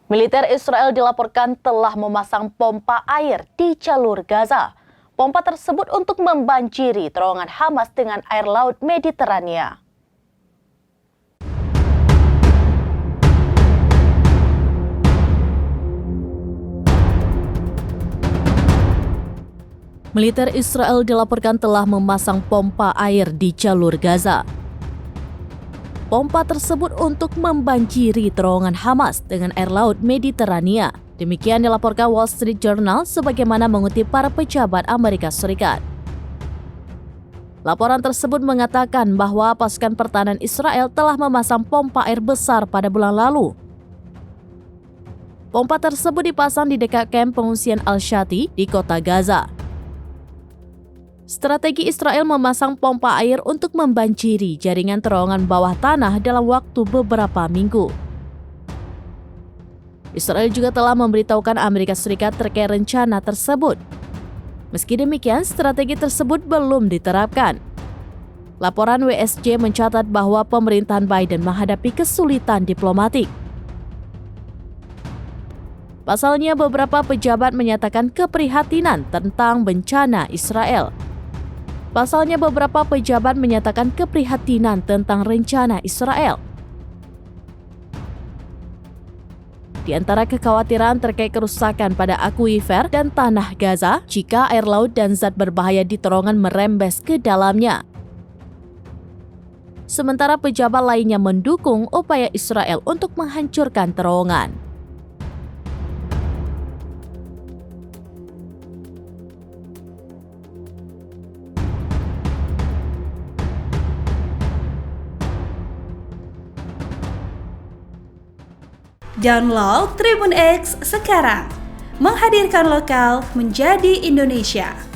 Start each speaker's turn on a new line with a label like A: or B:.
A: Militer Israel dilaporkan telah memasang pompa air di jalur Gaza. Pompa tersebut untuk membanjiri terowongan Hamas dengan air laut Mediterania. Militer Israel dilaporkan telah memasang pompa air di jalur Gaza. Pompa tersebut untuk membanjiri terowongan Hamas dengan air laut Mediterania. Demikian dilaporkan Wall Street Journal sebagaimana mengutip para pejabat Amerika Serikat. Laporan tersebut mengatakan bahwa pasukan pertahanan Israel telah memasang pompa air besar pada bulan lalu. Pompa tersebut dipasang di dekat kamp pengungsian Al-Shati di kota Gaza. Strategi Israel memasang pompa air untuk membanjiri jaringan terowongan bawah tanah dalam waktu beberapa minggu. Israel juga telah memberitahukan Amerika Serikat terkait rencana tersebut. Meski demikian, strategi tersebut belum diterapkan. Laporan WSJ mencatat bahwa pemerintahan Biden menghadapi kesulitan diplomatik. Pasalnya, beberapa pejabat menyatakan keprihatinan tentang bencana Israel. Rencana Israel. Di antara kekhawatiran terkait kerusakan pada akuifer dan tanah Gaza jika air laut dan zat berbahaya di terowongan merembes ke dalamnya. Sementara pejabat lainnya mendukung upaya Israel untuk menghancurkan terowongan.
B: Download Tribun X sekarang, menghadirkan lokal menjadi Indonesia.